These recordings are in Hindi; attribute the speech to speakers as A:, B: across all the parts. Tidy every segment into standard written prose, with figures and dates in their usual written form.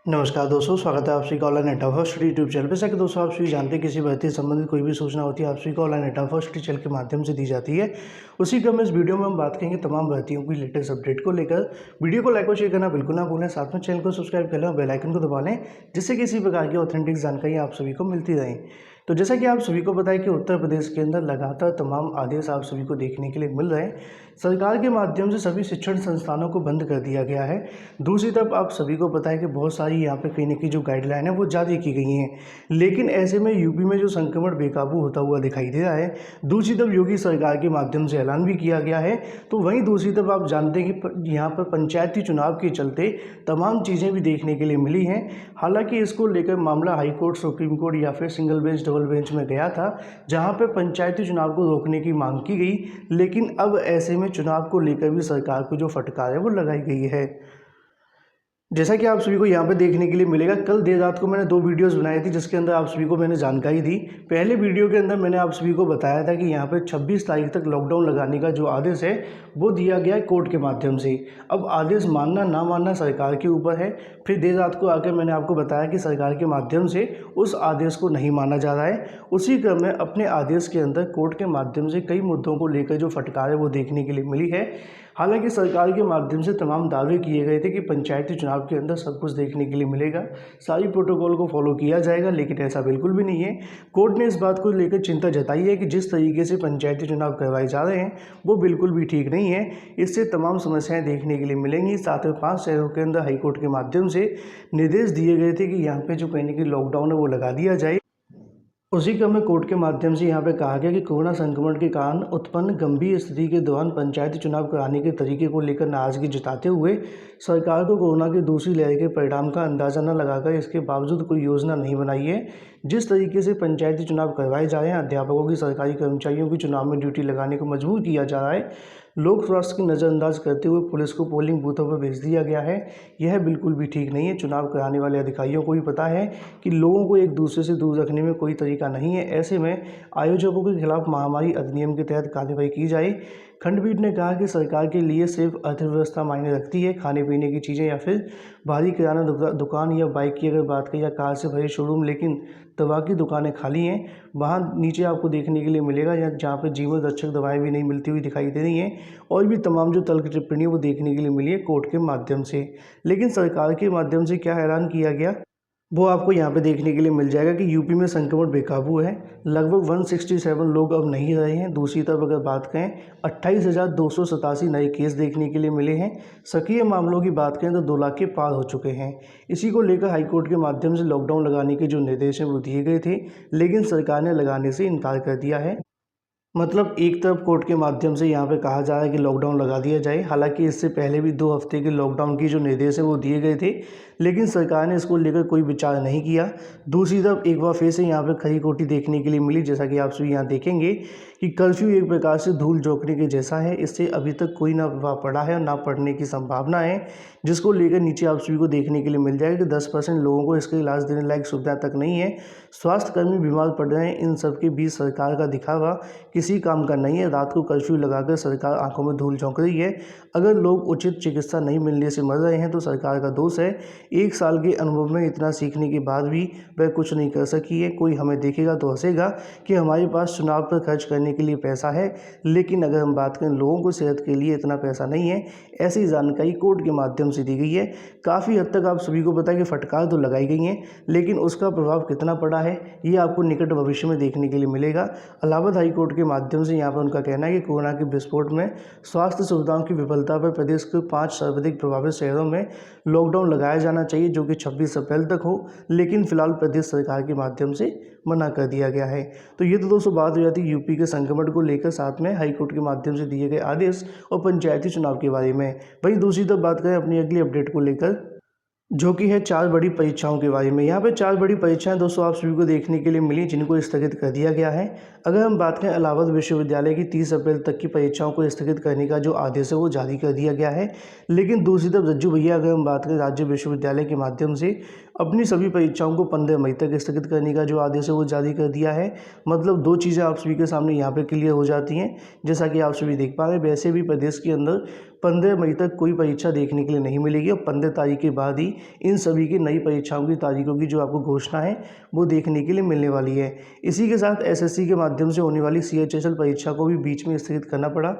A: नमस्कार दोस्तों, स्वागत है आप सभी का ऑनलाइन नेटा फर्स्ट यूट्यूब चैनल पे। जैसा कि दोस्तों आप सभी जानते हैं, किसी भर्ती से संबंधित कोई भी सूचना होती है आप सभी को ऑनलाइन नेटा फर्स्ट चैनल के माध्यम से दी जाती है। उसी क्रम में इस वीडियो में हम बात करेंगे तमाम भर्तियों की लेटेस्ट अपडेट को लेकर। वीडियो को लाइक और शेयर करना बिल्कुल ना भूलें, साथ में चैनल को सब्सक्राइब कर लें और बेल आइकन को दबा लें, जिससे किसी प्रकार की ऑथेंटिक जानकारी आप सभी को मिलती रहे। तो जैसा कि आप सभी को पता है कि उत्तर प्रदेश के अंदर लगातार तमाम आदेश आप सभी को देखने के लिए मिल रहे हैं। सरकार के माध्यम से सभी शिक्षण संस्थानों को बंद कर दिया गया है। दूसरी तरफ आप सभी को पता है कि बहुत सारी यहाँ पे कहीं ना कहीं जो गाइडलाइन है वो जारी की गई हैं, लेकिन ऐसे में यूपी में जो संक्रमण बेकाबू होता हुआ दिखाई दे रहा है। दूसरी तरफ योगी सरकार के माध्यम से ऐलान भी किया गया है। तो वहीं दूसरी तरफ आप जानते हैं कि यहाँ पर पंचायती चुनाव के चलते तमाम चीज़ें भी देखने के लिए मिली हैं। हालांकि इसको लेकर मामला हाईकोर्ट, सुप्रीम कोर्ट या फिर सिंगल बेंच, डबल बेंच में गया था, जहां पर पंचायती चुनाव को रोकने की मांग की गई। लेकिन अब ऐसे में चुनाव को लेकर भी सरकार को जो फटकार है वो लगाई गई है। जैसा कि आप सभी को यहाँ पे देखने के लिए मिलेगा, कल देर रात को मैंने 2 वीडियोस बनाई थी, जिसके अंदर आप सभी को मैंने जानकारी दी। पहले वीडियो के अंदर मैंने आप सभी को बताया था कि यहाँ पे 26 तारीख तक लॉकडाउन लगाने का जो आदेश है वो दिया गया है कोर्ट के माध्यम से। अब आदेश मानना ना मानना सरकार के ऊपर है। फिर देर रात को आकर मैंने आपको बताया कि सरकार के माध्यम से उस आदेश को नहीं माना जा रहा है। उसी क्रम में अपने आदेश के अंदर कोर्ट के माध्यम से कई मुद्दों को लेकर जो फटकार है वो देखने के लिए मिली है। हालांकि सरकार के माध्यम से तमाम दावे किए गए थे कि पंचायती चुनाव के अंदर सब कुछ देखने के लिए मिलेगा, सारी प्रोटोकॉल को फॉलो किया जाएगा, लेकिन ऐसा बिल्कुल भी नहीं है। कोर्ट ने इस बात को लेकर चिंता जताई है कि जिस तरीके से पंचायती चुनाव करवाए जा रहे हैं वो बिल्कुल भी ठीक नहीं है। इससे तमाम समस्याएं देखने के लिए मिलेंगी। साथ में 5 शहरों के अंदर हाईकोर्ट के माध्यम से निर्देश दिए गए थे कि यहाँ पे जो कहीं ना कहीं लॉकडाउन है वो लगा दिया जाए। उसी क्रम में कोर्ट के माध्यम से यहाँ पे कहा गया कि कोरोना संक्रमण के कारण उत्पन्न गंभीर स्थिति के दौरान पंचायती चुनाव कराने के तरीके को लेकर नाराजगी जताते हुए सरकार को कोरोना की दूसरी लहर के परिणाम का अंदाजा न लगाकर इसके बावजूद कोई योजना नहीं बनाई है। जिस तरीके से पंचायती चुनाव करवाए जा रहे हैं, अध्यापकों की, सरकारी कर्मचारियों की चुनाव में ड्यूटी लगाने को मजबूर किया जा रहा है, लोक स्वास्थ्य की नज़रअंदाज करते हुए पुलिस को पोलिंग बूथों पर भेज दिया गया है, यह बिल्कुल भी ठीक नहीं है। चुनाव कराने वाले अधिकारियों को भी पता है कि लोगों को एक दूसरे से दूर रखने में कोई तरीका नहीं है। ऐसे में आयोजकों के खिलाफ महामारी अधिनियम के तहत कार्रवाई की जाए। खंडपीठ ने कहा कि सरकार के लिए सिर्फ अर्थव्यवस्था मायने रखती है, खाने पीने की चीज़ें या फिर भारी किराना दुकान या बाइक की अगर बात करें या कार से भरे शोरूम, लेकिन दवा की दुकानें खाली हैं। वहाँ नीचे आपको देखने के लिए मिलेगा जहाँ पे जीवन रक्षक दवाएं भी नहीं मिलती हुई दिखाई दे रही हैं, और भी तमाम जो तल्ख टिप्पणी वो देखने के लिए मिली है कोर्ट के माध्यम से। लेकिन सरकार के माध्यम से क्या ऐलान किया गया वो आपको यहाँ पे देखने के लिए मिल जाएगा कि यूपी में संक्रमण बेकाबू है। लगभग 167 लोग अब नहीं रहे हैं। दूसरी तरफ अगर बात करें, 28,287 नए केस देखने के लिए मिले हैं। सक्रिय मामलों की बात करें तो 2 लाख के पार हो चुके हैं। इसी को लेकर हाईकोर्ट के माध्यम से लॉकडाउन लगाने के जो निर्देश हैं वो दिए गए थे, लेकिन सरकार ने लगाने से इनकार कर दिया है। मतलब एक तरफ कोर्ट के माध्यम से यहाँ पे कहा जा रहा है कि लॉकडाउन लगा दिया जाए। हालांकि इससे पहले भी 2 हफ्ते के लॉकडाउन की जो निर्देश है वो दिए गए थे, लेकिन सरकार ने इसको लेकर कोई विचार नहीं किया। दूसरी तरफ एक बार फिर से यहाँ पे खरी खोटी देखने के लिए मिली। जैसा कि आप सभी यहाँ देखेंगे कि कर्फ्यू एक प्रकार से धूल झोंकने के जैसा है। इससे अभी तक कोई ना प्रभाव पड़ा है और ना पड़ने की संभावना है, जिसको लेकर नीचे आप सभी को देखने के लिए मिल जाएगा कि 10% लोगों को इसका इलाज देने लायक सुविधा तक नहीं है। स्वास्थ्यकर्मी बीमार पड़ रहे हैं। इन सबके बीच सरकार का दिखावा किसी काम का नहीं है। रात को कर्फ्यू लगाकर सरकार आंखों में धूल झोंक रही है। अगर लोग उचित चिकित्सा नहीं मिलने से मर रहे हैं तो सरकार का दोष है। 1 साल के अनुभव में इतना सीखने के बाद भी वह कुछ नहीं कर सकी है। कोई हमें देखेगा तो हंसेगा कि हमारे पास चुनाव पर खर्च करने के लिए पैसा है, लेकिन अगर हम बात करें लोगों को सेहत के लिए इतना पैसा नहीं है। ऐसी जानकारी कोर्ट के माध्यम से दी गई है। काफ़ी हद तक आप सभी को पता है कि फटकार तो लगाई गई हैं, लेकिन उसका प्रभाव कितना पड़ा है ये आपको निकट भविष्य में देखने के लिए मिलेगा। इलाहाबाद हाईकोर्ट के माध्यम से यहाँ पर उनका कहना है कि कोरोना के विस्फोट में स्वास्थ्य सुविधाओं की विफलता पर प्रदेश के 5 सर्वाधिक प्रभावित शहरों में लॉकडाउन लगाया जाना चाहिए, जो कि 26 अप्रैल तक हो, लेकिन फिलहाल प्रदेश सरकार के माध्यम से मना कर दिया गया है। तो ये तो दोस्तों बात हो जाती है यूपी के संक्रमण को लेकर, साथ में हाईकोर्ट के माध्यम से दिए गए आदेश और पंचायती चुनाव के बारे में। वहीं दूसरी तरफ बात करें अपनी अगली अपडेट को लेकर, जो कि है 4 बड़ी परीक्षाओं के बारे में। यहाँ पे 4 बड़ी परीक्षाएं दोस्तों आप सभी को देखने के लिए मिली, जिनको स्थगित कर दिया गया है। अगर हम बात करें इलाहाबाद विश्वविद्यालय की 30 अप्रैल तक की परीक्षाओं को स्थगित करने का जो आदेश है वो जारी कर दिया गया है। लेकिन दूसरी तरफ रज्जू भैया, अगर हम बात करें राज्य विश्वविद्यालय के माध्यम से अपनी सभी परीक्षाओं को 15 मई तक स्थगित करने का जो आदेश है वो जारी कर दिया है। मतलब 2 चीज़ें आप सभी के सामने यहाँ पर क्लियर हो जाती हैं। जैसा कि आप सभी देख पा रहे हैं, वैसे भी प्रदेश के अंदर 15 मई तक कोई परीक्षा देखने के लिए नहीं मिलेगी और 15 तारीख के बाद ही इन सभी की नई परीक्षाओं की तारीखों की जो आपको घोषणा है वो देखने के लिए मिलने वाली है। इसी के साथ एसएससी के माध्यम से होने वाली सीएचएसएल परीक्षा को भी बीच में स्थगित करना पड़ा।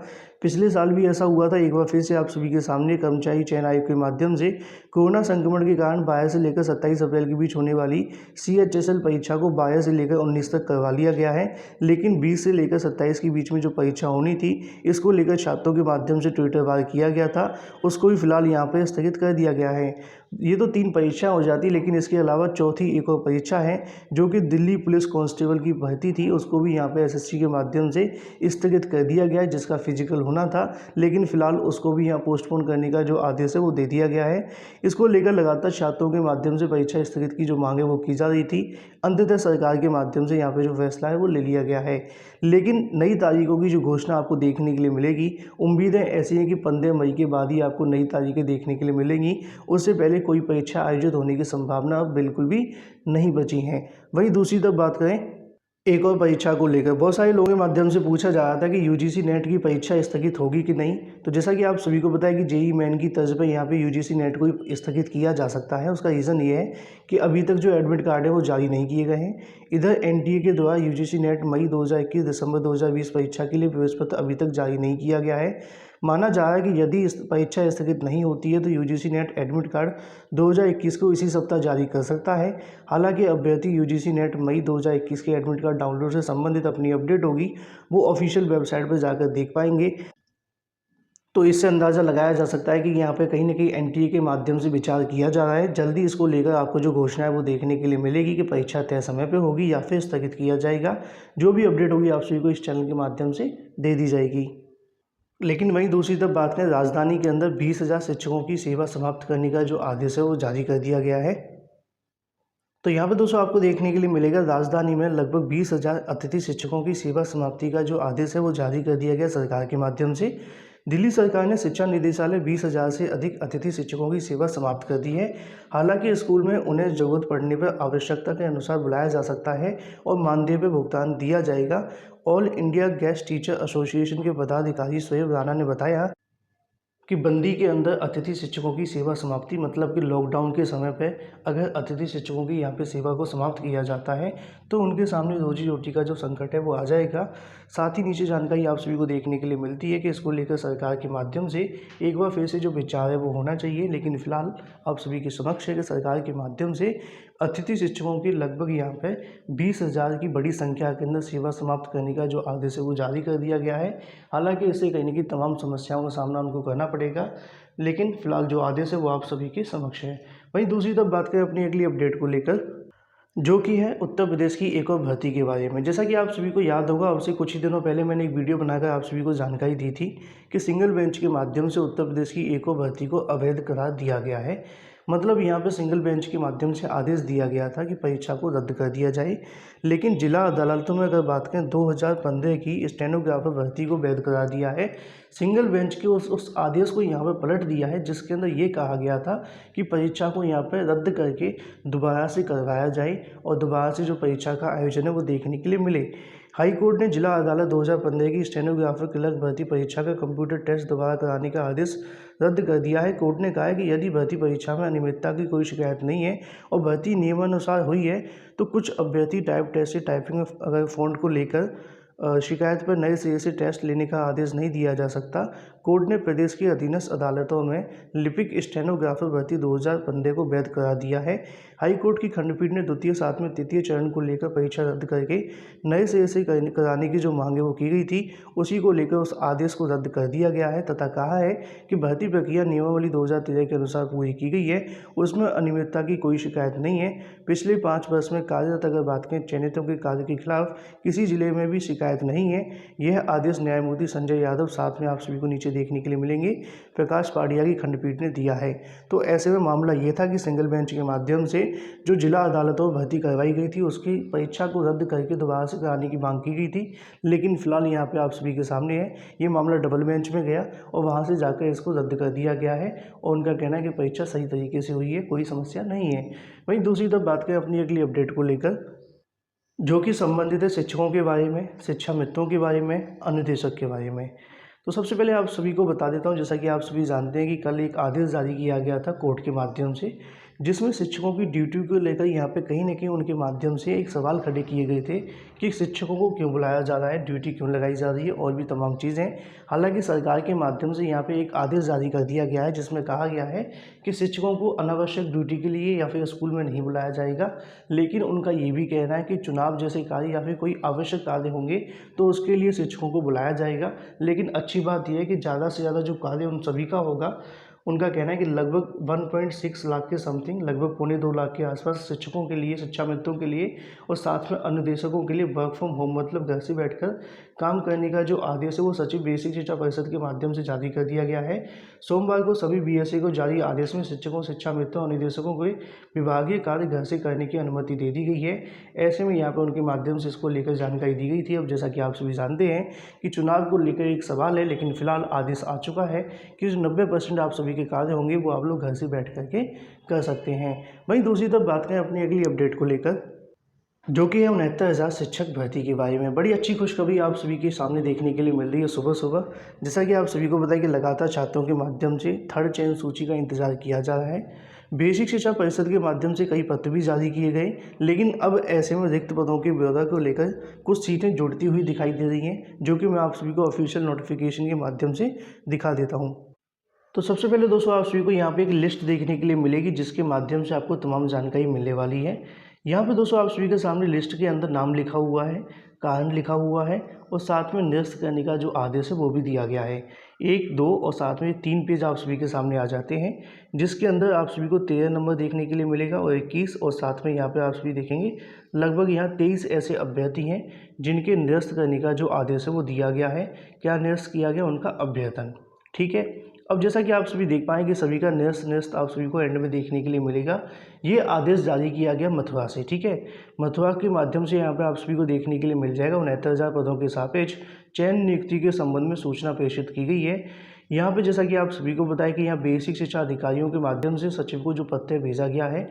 A: पिछले साल भी ऐसा हुआ था। एक बार फिर से आप सभी के सामने कर्मचारी चयन आयोग के माध्यम से कोरोना संक्रमण के कारण 22 से लेकर 27 अप्रैल के बीच होने वाली सीएचएसएल परीक्षा को 22 से लेकर 19 तक करवा लिया गया है। लेकिन 20 से लेकर 27 के बीच में जो परीक्षा होनी थी, इसको लेकर छात्रों के माध्यम से ट्विटर वार किया गया था, उसको भी फिलहाल यहाँ पर स्थगित कर दिया गया है। ये तो 3 परीक्षा हो जाती, लेकिन इसके अलावा चौथी एक और परीक्षा है जो कि दिल्ली पुलिस कांस्टेबल की भर्ती थी, उसको भी यहाँ पे एसएससी के माध्यम से स्थगित कर दिया गया है, जिसका फिजिकल होना था। लेकिन फिलहाल उसको भी यहाँ पोस्टपोन करने का जो आदेश है वो दे दिया गया है। इसको लेकर लगातार छात्रों के माध्यम से परीक्षा स्थगित की जो मांग है वो की जा रही थी। अंततः सरकार के माध्यम से यहाँ पे जो फैसला है वो ले लिया गया है। लेकिन नई तारीखों की जो घोषणा आपको देखने के लिए मिलेगी, उम्मीदें ऐसी हैं कि 15 मई के बाद ही आपको नई तारीखें देखने के लिए मिलेंगी। उससे पहले कोई परीक्षा आयोजित होने की संभावना अब बिल्कुल भी नहीं बची है। वहीं दूसरी तरफ बात करें एक और परीक्षा को लेकर, बहुत सारे लोगों के माध्यम से पूछा जा रहा था कि यूजीसी नेट की परीक्षा स्थगित होगी कि नहीं। तो जैसा कि आप सभी को पता है कि जेईई मेन की तर्ज पर यहाँ पे यूजीसी नेट को स्थगित किया जा सकता है। उसका रीज़न ये है कि अभी तक जो एडमिट कार्ड है वो जारी नहीं किए गए हैं। इधर एनटीए के द्वारा यूजीसी नेट मई 2021 दिसंबर 2020 परीक्षा के लिए प्रवेश पत्र अभी तक जारी नहीं किया गया है। माना जा रहा है कि यदि इस परीक्षा स्थगित नहीं होती है तो यूजीसी नेट एडमिट कार्ड 2021 को इसी सप्ताह जारी कर सकता है। हालांकि अभ्यर्थी यूजीसी नेट मई 2021 के एडमिट कार्ड डाउनलोड से संबंधित अपनी अपडेट होगी वो ऑफिशियल वेबसाइट पर जाकर देख पाएंगे। तो इससे अंदाज़ा लगाया जा सकता है कि यहाँ पे कहीं ना कहीं एनटीए के माध्यम से विचार किया जा रहा है। जल्दी इसको लेकर आपको जो घोषणा है वो देखने के लिए मिलेगी कि परीक्षा तय समय पे होगी या फिर स्थगित किया जाएगा। जो भी अपडेट होगी आप सभी को इस चैनल के माध्यम से दे दी जाएगी। लेकिन वहीं दूसरी तरफ बात करें, राजधानी के अंदर 20,000 शिक्षकों की सेवा समाप्त करने का जो आदेश है वो जारी कर दिया गया है। तो यहाँ पे दोस्तों आपको देखने के लिए मिलेगा राजधानी में लगभग 20,000 अतिथि शिक्षकों की सेवा समाप्ति का जो आदेश है वो जारी कर दिया गया सरकार के माध्यम से। दिल्ली सरकार ने शिक्षा निदेशालय 20,000 से अधिक अतिथि शिक्षकों की सेवा समाप्त कर दी है। हालांकि स्कूल में उन्हें ज़रूरत पड़ने पर आवश्यकता के अनुसार बुलाया जा सकता है और मानदेय पर भुगतान दिया जाएगा। All India guest teacher association के पदाधिकारी शोएब राणा ने बताया कि बंदी के अंदर अतिथि शिक्षकों की सेवा समाप्ति मतलब कि लॉकडाउन के समय पे अगर अतिथि शिक्षकों की यहाँ पे सेवा को समाप्त किया जाता है तो उनके सामने रोजी रोटी का जो संकट है वो आ जाएगा। साथ ही नीचे जानकारी आप सभी को देखने के लिए मिलती है कि इसको लेकर सरकार के माध्यम से एक बार फिर से जो विचार है वो होना चाहिए। लेकिन फिलहाल आप सभी के समक्ष है कि सरकार के माध्यम से अतिथि शिक्षकों की लगभग यहाँ पे 20,000 की बड़ी संख्या के अंदर सेवा समाप्त करने का जो आदेश है वो जारी कर दिया गया है। हालांकि इससे कहीं ना कहीं तमाम समस्याओं का सामना उनको करना पड़ेगा, लेकिन फिलहाल जो आदेश है वो आप सभी के समक्ष है। वहीं दूसरी तरफ बात करें अपनी अगली अपडेट को लेकर, जो कि है उत्तर प्रदेश की एक और भर्ती के बारे में। जैसा कि आप सभी को याद होगा, अब से कुछ ही दिनों पहले मैंने एक वीडियो बनाकर आप सभी को जानकारी दी थी कि सिंगल बेंच के माध्यम से उत्तर प्रदेश की एक और भर्ती को अवैध करार दिया गया है। मतलब यहाँ पे सिंगल बेंच के माध्यम से आदेश दिया गया था कि परीक्षा को रद्द कर दिया जाए। लेकिन जिला अदालतों में अगर बात करें 2015 की स्टेनोग्राफर भर्ती को वैध करार दिया है। सिंगल बेंच के उस आदेश को यहाँ पर पलट दिया है जिसके अंदर ये कहा गया था कि परीक्षा को यहाँ पर रद्द करके दोबारा से करवाया जाए और दोबारा से जो परीक्षा का आयोजन है वो देखने के लिए मिले। हाई कोर्ट ने जिला अदालत 2015 की स्टेनोग्राफर क्लर्क भर्ती परीक्षा का कंप्यूटर टेस्ट दोबारा कराने का आदेश रद्द कर दिया है। कोर्ट ने कहा है कि यदि भर्ती परीक्षा में अनियमितता की कोई शिकायत नहीं है और भर्ती नियमानुसार हुई है तो कुछ अभ्यर्थी टाइप टेस्ट से टाइपिंग अगर फ़ॉन्ट को लेकर शिकायत पर नए सिरे से टेस्ट लेने का आदेश नहीं दिया जा सकता। कोर्ट ने प्रदेश की अधीनस्थ अदालतों में लिपिक स्टेनोग्राफर भर्ती 2015 को वैध करा दिया है। हाई कोर्ट की खंडपीठ ने द्वितीय, सातवें, तृतीय चरण को लेकर परीक्षा रद्द करके नए सिरे से कराने की जो मांगे वो की गई थी, उसी को लेकर उस आदेश को रद्द कर दिया गया है तथा कहा है कि भर्ती प्रक्रिया नियमावली 2013 के अनुसार पूरी की गई है, उसमें अनियमितता की कोई शिकायत नहीं है। पिछले 5 वर्ष में कार्यरत अगर बात करें चयनितों के कार्य के खिलाफ किसी जिले में भी शिकायत नहीं है। यह आदेश न्यायमूर्ति संजय यादव, साथ में आप सभी को नीचे देखने के लिए मिलेंगे, प्रकाश पाडिया की खंडपीठ ने दिया है। तो ऐसे में मामला ये था कि सिंगल बेंच के माध्यम से जो जिला अदालतों में भर्ती करवाई गई थी उसकी परीक्षा को रद्द करके दोबारा से कराने की मांग की गई थी। लेकिन फिलहाल यहाँ पे आप सभी के सामने है ये मामला डबल बेंच में गया और वहाँ से जाकर इसको रद्द कर दिया गया है और उनका कहना है कि परीक्षा सही तरीके से हुई है, कोई समस्या नहीं है। वहीं दूसरी तरफ बात करें अपनी अगली अपडेट को लेकर, जो कि संबंधित है शिक्षकों के बारे में, शिक्षा मित्रों के बारे में, अनुदेशक के बारे में। तो सबसे पहले आप सभी को बता देता हूं, जैसा कि आप सभी जानते हैं कि कल एक आदेश जारी किया गया था कोर्ट के माध्यम से, जिसमें शिक्षकों की ड्यूटी को लेकर यहाँ पे कहीं न कहीं उनके माध्यम से एक सवाल खड़े किए गए थे कि शिक्षकों को क्यों बुलाया जा रहा है, ड्यूटी क्यों लगाई जा रही है और भी तमाम चीज़ें। हालाँकि सरकार के माध्यम से यहाँ पे एक आदेश जारी कर दिया गया है जिसमें कहा गया है कि शिक्षकों को अनावश्यक ड्यूटी के लिए या फिर स्कूल में नहीं बुलाया जाएगा। लेकिन उनका ये भी कहना है कि चुनाव जैसे कार्य या फिर कोई आवश्यक कार्य होंगे तो उसके लिए शिक्षकों को बुलाया जाएगा। लेकिन अच्छी बात यह है कि ज़्यादा से ज़्यादा जो कार्य उन सभी का होगा, उनका कहना है कि लगभग 1.6 लाख के समथिंग, लगभग 1.25 लाख के आसपास शिक्षकों के लिए, शिक्षा मित्रों के लिए और साथ में अनुदेशकों के लिए वर्क फ्रॉम होम मतलब घर से बैठकर काम करने का जो आदेश है वो सचिव बेसिक शिक्षा परिषद के माध्यम से जारी कर दिया गया है। सोमवार को सभी बीएसए को जारी आदेश में शिक्षकों, शिक्षा मित्रों और निदेशकों को विभागीय कार्य घर से करने की अनुमति दे दी गई है। ऐसे में यहाँ पर उनके माध्यम से इसको लेकर जानकारी दी गई थी। अब जैसा कि आप सभी जानते हैं कि चुनाव को लेकर एक सवाल है, लेकिन फिलहाल आदेश आ चुका है कि जो 90% आप सभी के कार्य होंगे वो आप लोग घर से बैठ करके कर सकते हैं। वहीं दूसरी तरफ बात करें अपनी अगली अपडेट को लेकर, जो कि है 69,000 शिक्षक भर्ती के बारे में। बड़ी अच्छी खुशखबरी आप सभी के सामने देखने के लिए मिल रही है सुबह सुबह। जैसा कि आप सभी को पता है कि लगातार छात्रों के माध्यम से थर्ड चयन सूची का इंतजार किया जा रहा है। बेसिक शिक्षा परिषद के माध्यम से कई पत्र भी जारी किए गए, लेकिन अब ऐसे में रिक्त पदों के ब्यौरा को लेकर कुछ सीटें जुड़ती हुई दिखाई दे रही हैं, जो कि मैं आप सभी को ऑफिशियल नोटिफिकेशन के माध्यम से दिखा देता हूँ। तो सबसे पहले दोस्तों आप सभी को यहाँ पे एक लिस्ट देखने के लिए मिलेगी जिसके माध्यम से आपको तमाम जानकारी मिलने वाली है। यहाँ पे दोस्तों आप सभी के सामने लिस्ट के अंदर नाम लिखा हुआ है, कारण लिखा हुआ है और साथ में निरस्त करने का जो आदेश है वो भी दिया गया है। 1, 2 और साथ में 3 पेज आप सभी के सामने आ जाते हैं, जिसके अंदर आप सभी को 13 नंबर देखने के लिए मिलेगा और 21 और साथ में यहाँ पे आप सभी देखेंगे लगभग यहाँ 23 ऐसे अभ्यर्थी हैं जिनके निरस्त करने का जो आदेश है वो दिया गया है। क्या निरस्त किया गया? उनका अभ्यर्थन। ठीक है। अब जैसा कि आप सभी देख पाएंगे सभी का निरस्त आप सभी को एंड में देखने के लिए मिलेगा। ये आदेश जारी किया गया मथुरा से। ठीक है, मथुरा के माध्यम से यहाँ पे आप सभी को देखने के लिए मिल जाएगा। 69,000 पदों के सापेक्ष चयन नियुक्ति के संबंध में सूचना प्रेषित की गई है। यहाँ पे जैसा कि आप सभी को बताया कि यहाँ बेसिक शिक्षा अधिकारियों के माध्यम से सचिव को जो पत्र भेजा गया है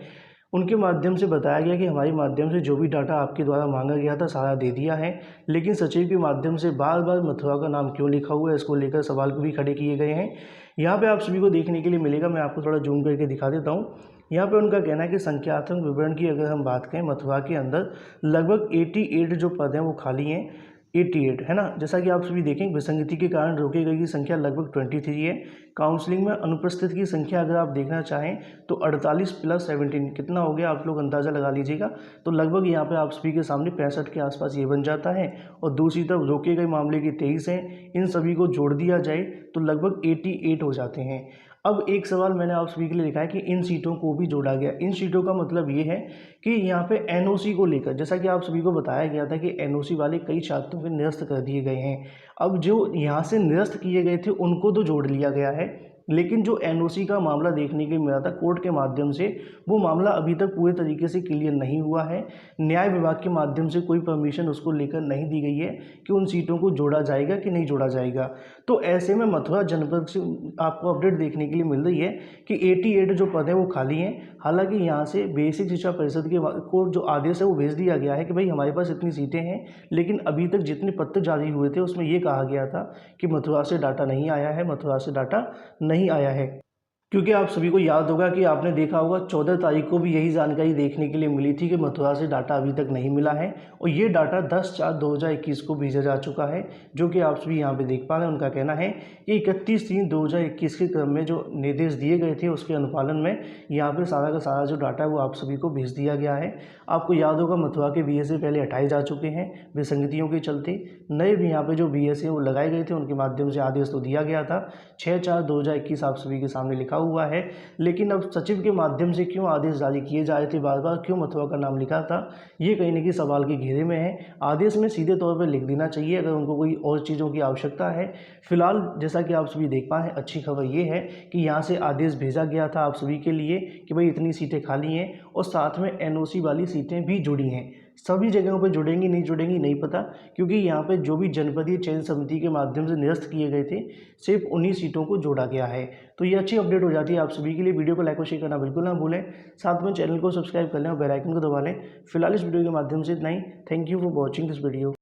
A: उनके माध्यम से बताया गया कि हमारे माध्यम से जो भी डाटा आपके द्वारा मांगा गया था सारा दे दिया है, लेकिन सचिव के माध्यम से बार बार मथुरा का नाम क्यों लिखा हुआ है इसको लेकर सवाल भी खड़े किए गए हैं। यहाँ पे आप सभी को देखने के लिए मिलेगा, मैं आपको थोड़ा जूम करके दिखा देता हूँ। यहाँ पे उनका कहना है कि संख्यात्मक विवरण की अगर हम बात करें मथुरा के अंदर लगभग 88 जो पद हैं वो खाली हैं। 88 है ना। जैसा कि आप सभी देखें विसंगति के कारण रोके गई की संख्या लगभग 23 है। काउंसलिंग में अनुपस्थित की संख्या अगर आप देखना चाहें तो 48 + 17 कितना हो गया, आप लोग अंदाज़ा लगा लीजिएगा। तो लगभग यहाँ पे आप सभी के सामने 65 के आसपास ये बन जाता है। और दूसरी तरफ रोके गए मामले की 23 हैं, इन सभी को जोड़ दिया जाए तो लगभग 88 हो जाते हैं। अब एक सवाल मैंने आप सभी के लिए लिखा है कि इन सीटों को भी जोड़ा गया। इन सीटों का मतलब ये है कि यहाँ पे एनओसी को लेकर, जैसा कि आप सभी को बताया गया था कि एनओसी वाले कई छात्रों के निरस्त कर दिए गए हैं। अब जो यहाँ से निरस्त किए गए थे उनको तो जोड़ लिया गया है, लेकिन जो एनओसी का मामला देखने के मिला था कोर्ट के माध्यम से, वो मामला अभी तक पूरे तरीके से क्लियर नहीं हुआ है। न्याय विभाग के माध्यम से कोई परमिशन उसको लेकर नहीं दी गई है कि उन सीटों को जोड़ा जाएगा कि नहीं जोड़ा जाएगा। तो ऐसे में मथुरा जनपद से आपको अपडेट देखने के लिए मिल रही है कि 88 जो पद हैं वो खाली हैं। हालांकि यहाँ से बेसिक शिक्षा परिषद के को जो आदेश है वो भेज दिया गया है कि भाई हमारे पास इतनी सीटें हैं, लेकिन अभी तक जितने पत्र जारी हुए थे उसमें ये कहा गया था कि मथुरा से डाटा नहीं आया है, मथुरा से डाटा नहीं आया है। क्योंकि आप सभी को याद होगा कि आपने देखा होगा 14 तारीख को भी यही जानकारी देखने के लिए मिली थी कि मथुरा से डाटा अभी तक नहीं मिला है और ये डाटा 10/4/2021 को भेजा जा चुका है, जो कि आप सभी यहाँ पे देख पा रहे हैं। उनका कहना है कि 31/3/2021 के क्रम में जो निर्देश दिए गए थे उसके अनुपालन में यहाँ पे सारा का सारा जो डाटा है वो आप सभी को भेज दिया गया है। आपको याद होगा मथुरा के बीएसए पहले हटाए जा चुके हैं विसंगतियों के चलते, नए भी यहाँ पे जो बीएसए वो लगाए गए थे उनके माध्यम से आदेश तो दिया गया था। 6/4/2021 आप सभी के सामने लिखा हुआ है, लेकिन अब सचिव के माध्यम से क्यों आदेश जारी किए जा रहे थे बार बार, क्यों मथुरा का नाम लिखा था, ये कहीं न कहीं सवाल के घेरे में है। आदेश में सीधे तौर पर लिख देना चाहिए अगर उनको कोई और चीज़ों की आवश्यकता है। फिलहाल जैसा कि आप सभी देख पाए हैं, अच्छी खबर ये है कि यहाँ से आदेश भेजा गया था आप सभी के लिए कि भाई इतनी सीटें खाली हैं और साथ में एनओसी वाली सीटें भी जुड़ी हैं। सभी जगहों पर जुड़ेंगी नहीं जुड़ेंगी नहीं पता, क्योंकि यहाँ पे जो भी जनपदीय चयन समिति के माध्यम से निरस्त किए गए थे सिर्फ उन्हीं सीटों को जोड़ा गया है। तो ये अच्छी अपडेट हो जाती है आप सभी के लिए। वीडियो को लाइक और शेयर करना बिल्कुल ना भूलें, साथ में चैनल को सब्सक्राइब कर लें और बेल आइकन को दबा लें। फिलहाल इस वीडियो के माध्यम से इतना ही। Thank you for watching this video.